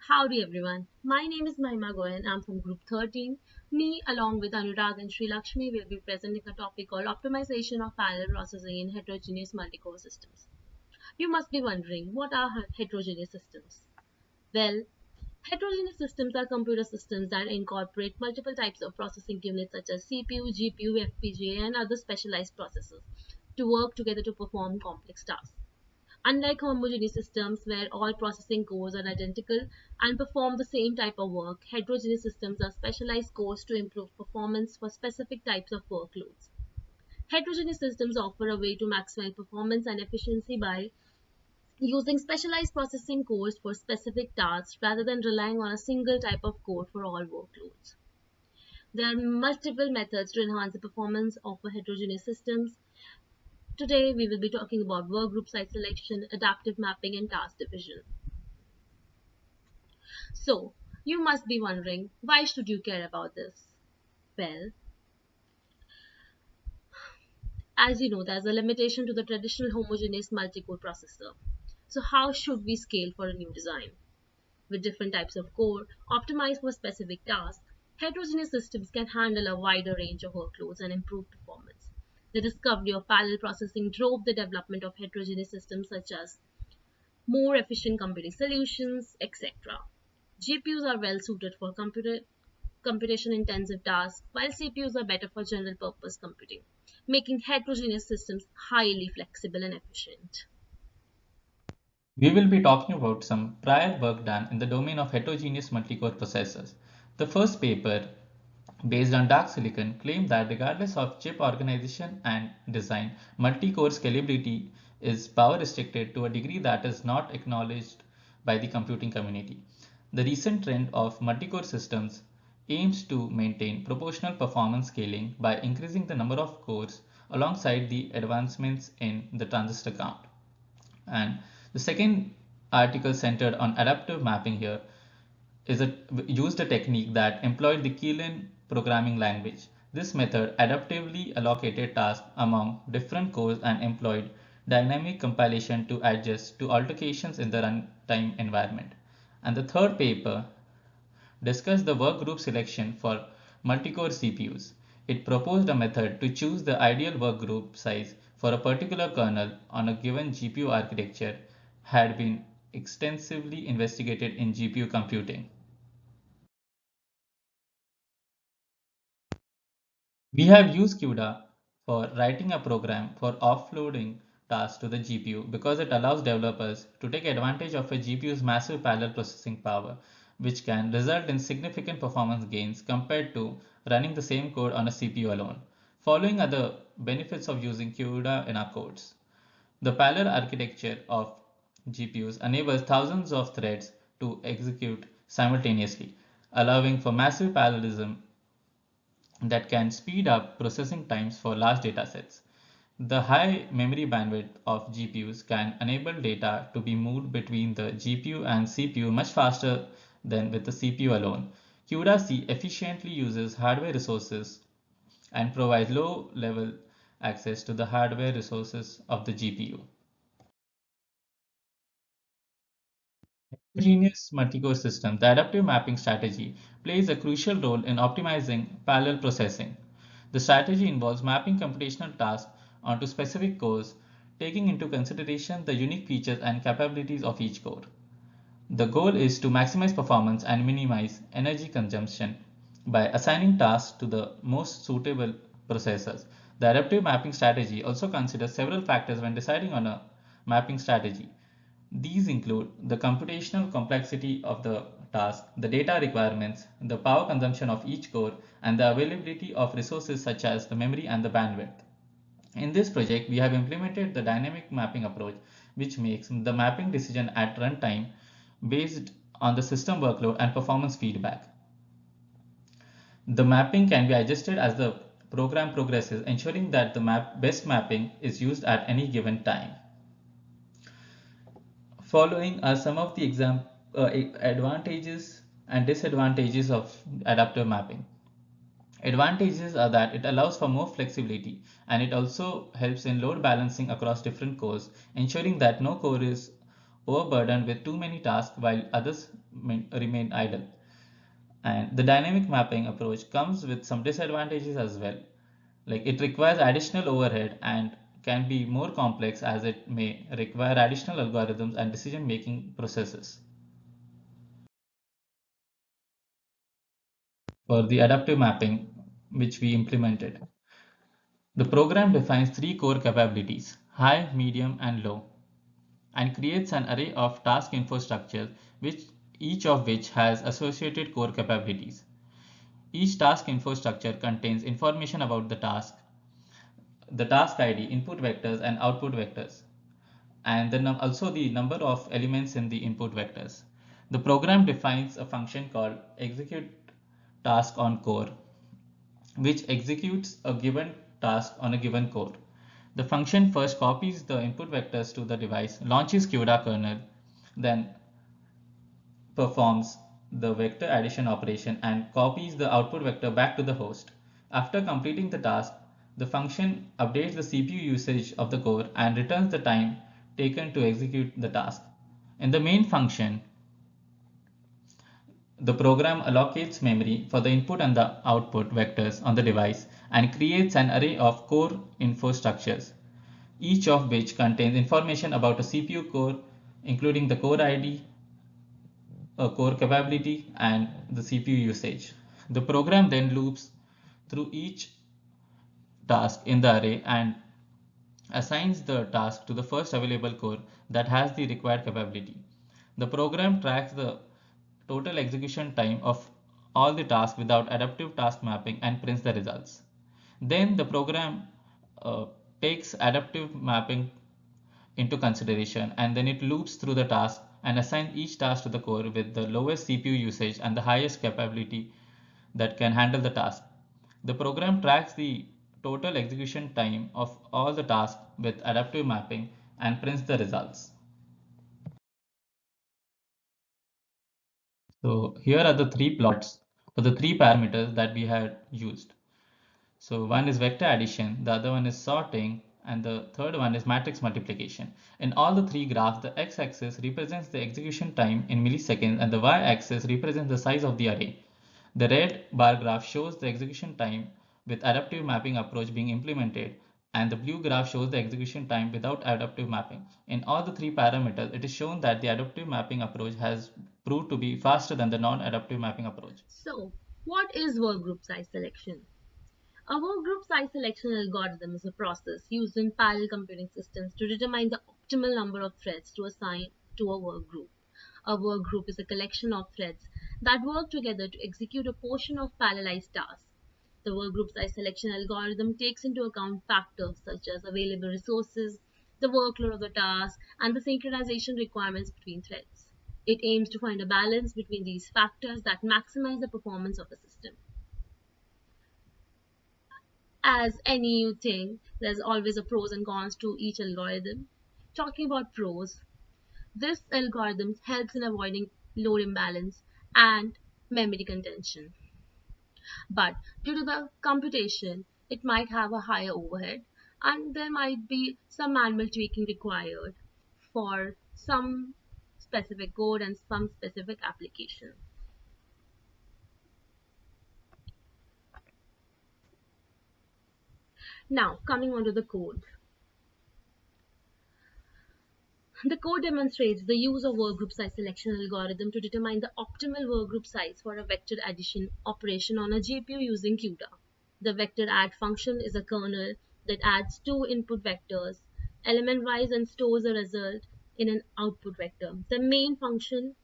Howdy everyone. My name is Mahima Goyan. I'm from Group 13. Me, along with Anurag and Sri Lakshmi, will be presenting a topic called Optimization of Parallel Processing in Heterogeneous Multicore Systems. You must be wondering, what are heterogeneous systems? Well, heterogeneous systems are computer systems that incorporate multiple types of processing units such as CPU, GPU, FPGA, and other specialized processors to work together to perform complex tasks. Unlike homogeneous systems where all processing cores are identical and perform the same type of work, heterogeneous systems are specialized cores to improve performance for specific types of workloads. Heterogeneous systems offer a way to maximize performance and efficiency by using specialized processing cores for specific tasks rather than relying on a single type of core for all workloads. There are multiple methods to enhance the performance of heterogeneous systems. Today, we will be talking about workgroup site selection, adaptive mapping, and task division. So, you must be wondering, why should you care about this? Well, as you know, there's a limitation to the traditional homogeneous multi-core processor. So how should we scale for a new design? With different types of core, optimized for specific tasks, heterogeneous systems can handle a wider range of workloads and improve performance. The discovery of parallel processing drove the development of heterogeneous systems such as more efficient computing solutions, etc. GPUs are well suited for computation intensive tasks, while CPUs are better for general purpose computing, making heterogeneous systems highly flexible and efficient. We will be talking about some prior work done in the domain of heterogeneous multi-core processors. The first paper, based on dark silicon, claimed that regardless of chip organization and design, multi-core scalability is power restricted to a degree that is not acknowledged by the computing community. The recent trend of multi-core systems aims to maintain proportional performance scaling by increasing the number of cores alongside the advancements in the transistor count. And the second article centered on adaptive mapping here used a technique that employed the Keelan programming language. This method adaptively allocated tasks among different cores and employed dynamic compilation to adjust to altercations in the runtime environment. And the third paper discussed the workgroup selection for multi-core CPUs. It proposed a method to choose the ideal workgroup size for a particular kernel on a given GPU architecture had been extensively investigated in GPU computing. We have used CUDA for writing a program for offloading tasks to the GPU because it allows developers to take advantage of a GPU's massive parallel processing power, which can result in significant performance gains compared to running the same code on a CPU alone. Following are the benefits of using CUDA in our codes. The parallel architecture of GPUs enables thousands of threads to execute simultaneously, allowing for massive parallelism that can speed up processing times for large datasets. The high memory bandwidth of GPUs can enable data to be moved between the GPU and CPU much faster than with the CPU alone. CUDA-C efficiently uses hardware resources and provides low-level access to the hardware resources of the GPU. Homogeneous multi-core system, the adaptive mapping strategy plays a crucial role in optimizing parallel processing. The strategy involves mapping computational tasks onto specific cores, taking into consideration the unique features and capabilities of each core. The goal is to maximize performance and minimize energy consumption by assigning tasks to the most suitable processors. The adaptive mapping strategy also considers several factors when deciding on a mapping strategy. These include the computational complexity of the task, the data requirements, the power consumption of each core, and the availability of resources such as the memory and the bandwidth. In this project, we have implemented the dynamic mapping approach, which makes the mapping decision at runtime based on the system workload and performance feedback. The mapping can be adjusted as the program progresses, ensuring that the best mapping is used at any given time. Following are some of the advantages and disadvantages of adaptive mapping. Advantages are that it allows for more flexibility and it also helps in load balancing across different cores, ensuring that no core is overburdened with too many tasks while others remain idle. And the dynamic mapping approach comes with some disadvantages as well. Like it requires additional overhead and can be more complex as it may require additional algorithms and decision making processes. For the adaptive mapping, which we implemented, the program defines three core capabilities, high, medium, and low, and creates an array of task infrastructure which each of which has associated core capabilities. Each task infrastructure contains information about the task ID, input vectors, and output vectors, and then also the number of elements in the input vectors. The program defines a function called execute task on core, which executes a given task on a given core. The function first copies the input vectors to the device, launches CUDA kernel, then performs the vector addition operation and copies the output vector back to the host. After completing the task, the function updates the CPU usage of the core and returns the time taken to execute the task. In the main function, the program allocates memory for the input and the output vectors on the device and creates an array of core infrastructures, each of which contains information about a CPU core, including the core ID, a core capability, and the CPU usage. The program then loops through each task in the array and assigns the task to the first available core that has the required capability. The program tracks the total execution time of all the tasks without adaptive task mapping and prints the results. Then the program uh, takes adaptive mapping into consideration and then it loops through the task and assigns each task to the core with the lowest CPU usage and the highest capability that can handle the task. The program tracks the total execution time of all the tasks with adaptive mapping and prints the results. So here are the three plots for the three parameters that we had used. So one is vector addition, the other one is sorting, and the third one is matrix multiplication. In all the three graphs, the x-axis represents the execution time in milliseconds and the y-axis represents the size of the array. The red bar graph shows the execution time with adaptive mapping approach being implemented, and the blue graph shows the execution time without adaptive mapping. In all the three parameters, it is shown that the adaptive mapping approach has proved to be faster than the non-adaptive mapping approach. So, what is workgroup size selection? A workgroup size selection algorithm is a process used in parallel computing systems to determine the optimal number of threads to assign to a workgroup. A workgroup is a collection of threads that work together to execute a portion of parallelized tasks. The workgroup size selection algorithm takes into account factors such as available resources, the workload of the task, and the synchronization requirements between threads. It aims to find a balance between these factors that maximize the performance of the system. As anything, there's always a pros and cons to each algorithm. Talking about pros, this algorithm helps in avoiding load imbalance and memory contention. But due to the computation, it might have a higher overhead and there might be some manual tweaking required for some specific code and some specific application. Now, coming on to the code. The code demonstrates the use of workgroup size selection algorithm to determine the optimal workgroup size for a vector addition operation on a GPU using CUDA. The vector add function is a kernel that adds two input vectors element-wise and stores a result in an output vector. The main function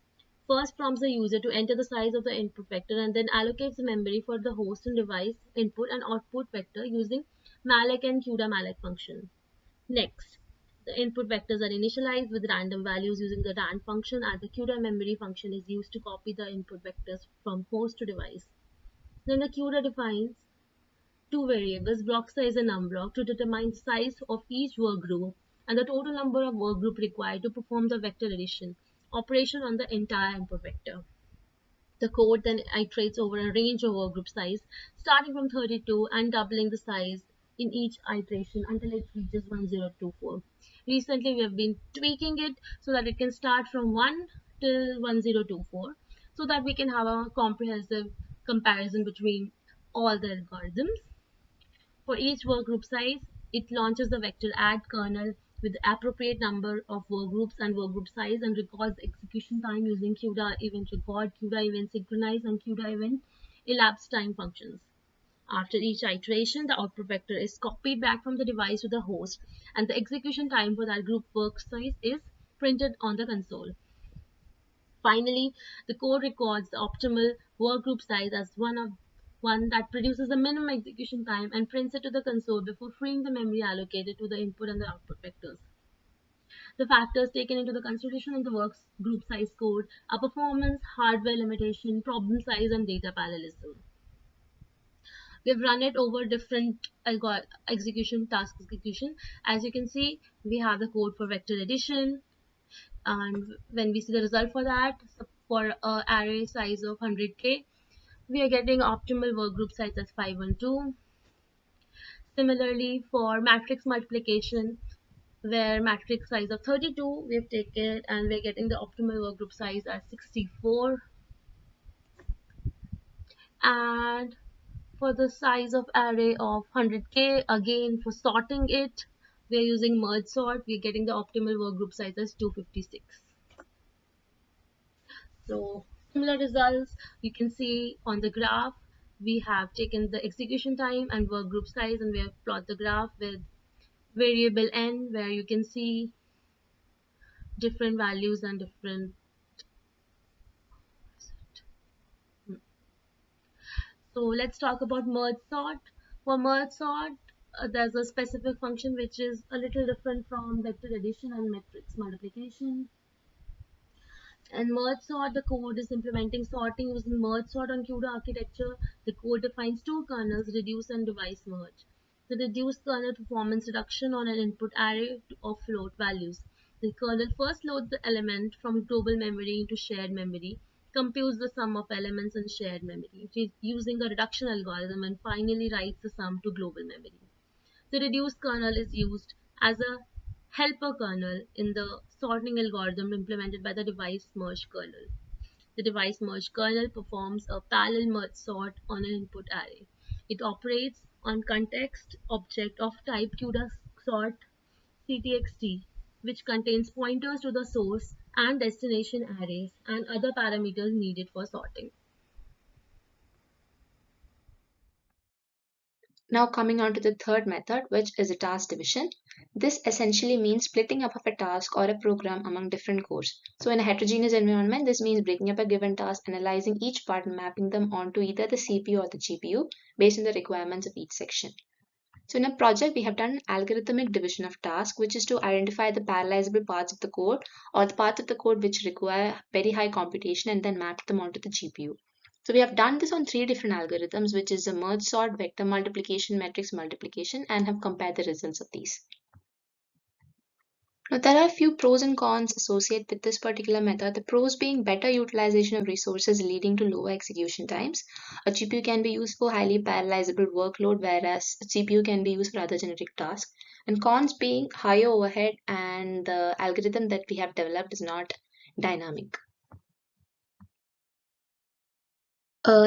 first prompts the user to enter the size of the input vector and then allocates the memory for the host and device input and output vector using malloc and CUDA malloc function. Next, the input vectors are initialized with random values using the rand function, and the CUDA memory function is used to copy the input vectors from host to device. Then the CUDA defines two variables, block size and numblock, to determine the size of each work group and the total number of work group required to perform the vector addition operation on the entire input vector. The code then iterates over a range of workgroup size, starting from 32 and doubling the size in each iteration until it reaches 1024. Recently, we have been tweaking it so that it can start from 1 till 1024 so that we can have a comprehensive comparison between all the algorithms. For each workgroup size, it launches the vector add kernel with the appropriate number of workgroups and workgroup size and records the execution time using CUDA event record, CUDA event synchronize, and CUDA event elapsed time functions. After each iteration, the output vector is copied back from the device to the host, and the execution time for that group work size is printed on the console. Finally, the code records the optimal workgroup size as one that produces the minimum execution time and prints it to the console before freeing the memory allocated to the input and the output vectors. The factors taken into the consideration in the work group size code are performance, hardware limitation, problem size, and data parallelism. We've run it over different execution, task execution. As you can see, we have the code for vector addition, and when we see the result for that, so for an array size of 100k, we are getting optimal workgroup size as 512. Similarly, for matrix multiplication, where matrix size of 32 we have taken and we're getting the optimal workgroup size as 64. And for the size of array of 100k, again for sorting it, we're using merge sort, we're getting the optimal workgroup size as 256. So similar results you can see on the graph. We have taken the execution time and workgroup size and we have plotted the graph with variable n where you can see different values and different. So let's talk about merge sort. For merge sort, there's a specific function which is a little different from vector addition and matrix multiplication. And merge sort, the code is implementing sorting using merge sort on CUDA architecture. The code defines two kernels, reduce and device merge. The reduced kernel performance reduction on an input array of float values. The kernel first loads the element from global memory into shared memory, computes the sum of elements in shared memory using a reduction algorithm, and finally writes the sum to global memory. The reduced kernel is used as a helper kernel in the sorting algorithm implemented by the device merge kernel. The device merge kernel performs a parallel merge sort on an input array. It operates on context object of type CUDA sort ctxt, which contains pointers to the source and destination arrays and other parameters needed for sorting. Now coming on to the third method, which is a task division. This essentially means splitting up of a task or a program among different cores. So in a heterogeneous environment, this means breaking up a given task, analyzing each part and mapping them onto either the CPU or the GPU based on the requirements of each section. So in a project, we have done an algorithmic division of task, which is to identify the parallelizable parts of the code or the parts of the code which require very high computation and then map them onto the GPU. So we have done this on three different algorithms, which is a merge sort, vector multiplication, matrix multiplication, and have compared the results of these. Now, there are a few pros and cons associated with this particular method. The pros being better utilization of resources leading to lower execution times. A GPU can be used for highly parallelizable workload, whereas a CPU can be used for other generic tasks. And cons being higher overhead and the algorithm that we have developed is not dynamic.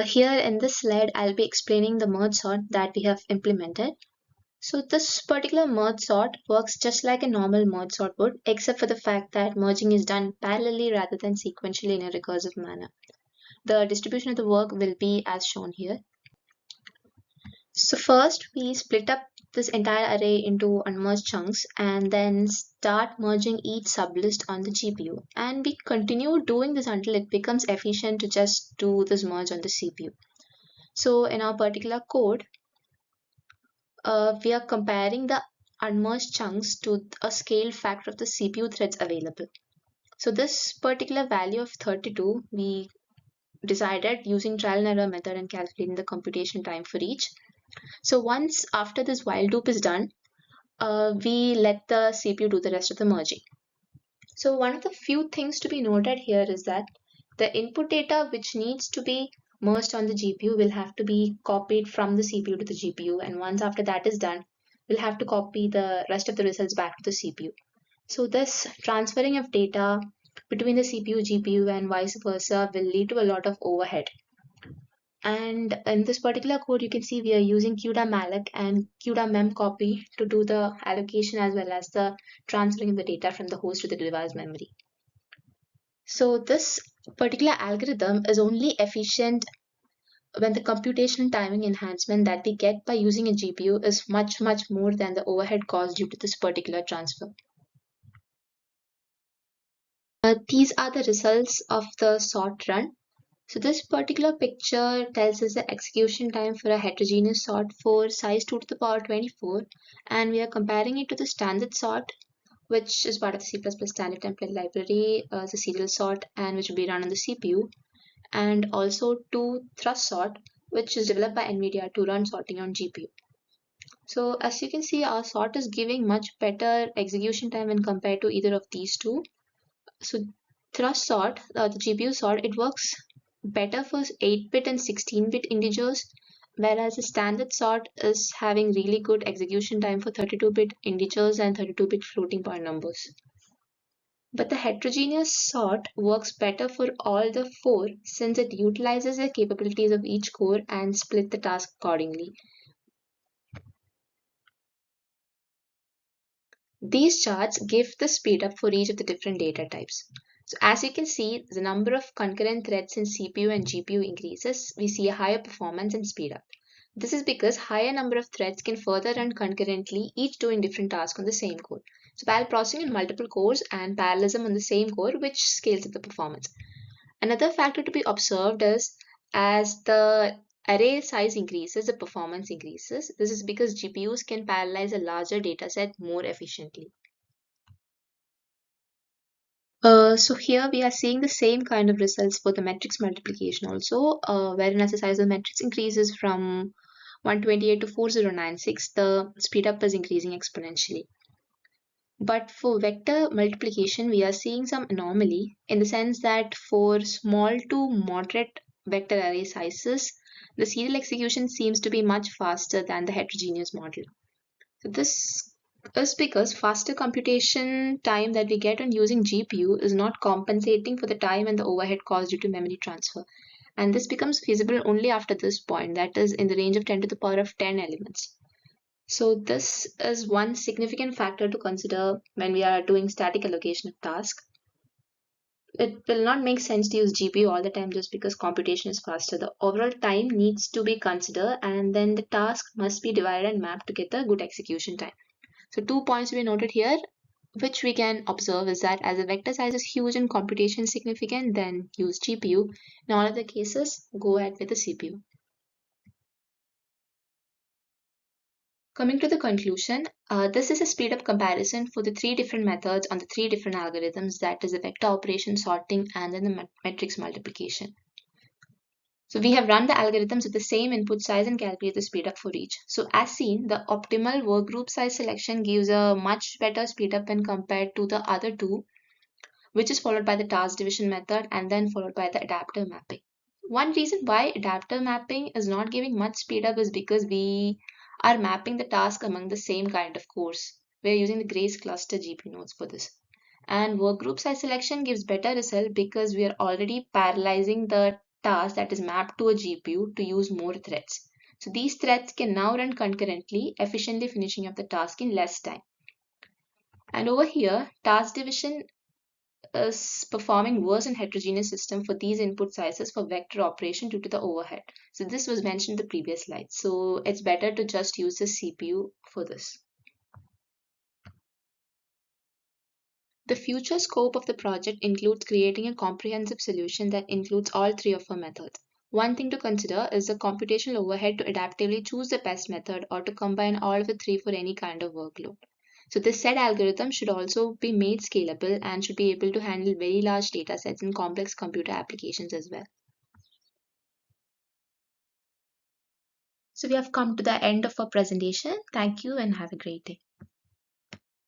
Here in this slide, I'll be explaining the merge sort that we have implemented. So this particular merge sort works just like a normal merge sort would, except for the fact that merging is done parallelly rather than sequentially in a recursive manner. The distribution of the work will be as shown here. So first we split up this entire array into unmerged chunks and then start merging each sublist on the GPU. And we continue doing this until it becomes efficient to just do this merge on the CPU. So in our particular code, we are comparing the unmerged chunks to a scale factor of the CPU threads available. So this particular value of 32, we decided using trial and error method and calculating the computation time for each. So once after this while loop is done, we let the CPU do the rest of the merging. So one of the few things to be noted here is that the input data which needs to be merged on the GPU will have to be copied from the CPU to the GPU, and once after that is done, we'll have to copy the rest of the results back to the CPU. So this transferring of data between the CPU, GPU and vice versa will lead to a lot of overhead. And in this particular code, you can see we are using malloc and memcopy to do the allocation as well as the transferring of the data from the host to the device memory. So this particular algorithm is only efficient when the computational timing enhancement that we get by using a GPU is much, much more than the overhead caused due to this particular transfer. These are the results of the sort run. So this particular picture tells us the execution time for a heterogeneous sort for size 2 to the power 24, and we are comparing it to the standard sort, which is part of the C++ standard template library, the serial sort, and which will be run on the CPU, and also to thrust sort, which is developed by NVIDIA to run sorting on GPU. So as you can see, our sort is giving much better execution time when compared to either of these two. So thrust sort, the GPU sort, it works better for 8-bit and 16-bit integers, whereas the standard sort is having really good execution time for 32-bit integers and 32-bit floating point numbers. But the heterogeneous sort works better for all the four since it utilizes the capabilities of each core and split the task accordingly. These charts give the speed up for each of the different data types. So as you can see, the number of concurrent threads in CPU and GPU increases, we see a higher performance and speed up. This is because higher number of threads can further run concurrently, each doing different tasks on the same core. So parallel processing on multiple cores and parallelism on the same core, which scales up the performance. Another factor to be observed is as the array size increases, the performance increases. This is because GPUs can parallelize a larger dataset more efficiently. So here we are seeing the same kind of results for the matrix multiplication also, wherein as the size of the matrix increases from 128 to 4096, the speed up is increasing exponentially. But for vector multiplication, we are seeing some anomaly in the sense that for small to moderate vector array sizes, the serial execution seems to be much faster than the heterogeneous model. So this is because faster computation time that we get on using GPU is not compensating for the time and the overhead caused due to memory transfer. And this becomes feasible only after this point, that is in the range of 10 to the power of 10 elements. So this is one significant factor to consider when we are doing static allocation of tasks. It will not make sense to use GPU all the time just because computation is faster. The overall time needs to be considered and then the task must be divided and mapped to get a good execution time. So 2 points to be noted here, which we can observe is that as the vector size is huge and computation is significant, then use GPU. In all other cases, go ahead with the CPU. Coming to the conclusion, this is a speed up comparison for the three different methods on the three different algorithms, that is the vector operation, sorting, and then the matrix multiplication. So we have run the algorithms with the same input size and calculate the speed up for each. So as seen, the optimal work group size selection gives a much better speed up when compared to the other two, which is followed by the task division method and then followed by the adaptive mapping. One reason why adaptive mapping is not giving much speed up is because we are mapping the task among the same kind of cores. We are using the Grace cluster GPU nodes for this. And work group size selection gives better result because we are already parallelizing the task that is mapped to a GPU to use more threads. So these threads can now run concurrently, efficiently finishing up the task in less time. And over here, task division is performing worse in heterogeneous system for these input sizes for vector operation due to the overhead. So this was mentioned in the previous slide. So it's better to just use the CPU for this. The future scope of the project includes creating a comprehensive solution that includes all three of our methods. One thing to consider is the computational overhead to adaptively choose the best method or to combine all of the three for any kind of workload. So this said algorithm should also be made scalable and should be able to handle very large data sets and complex computer applications as well. So we have come to the end of our presentation. Thank you and have a great day.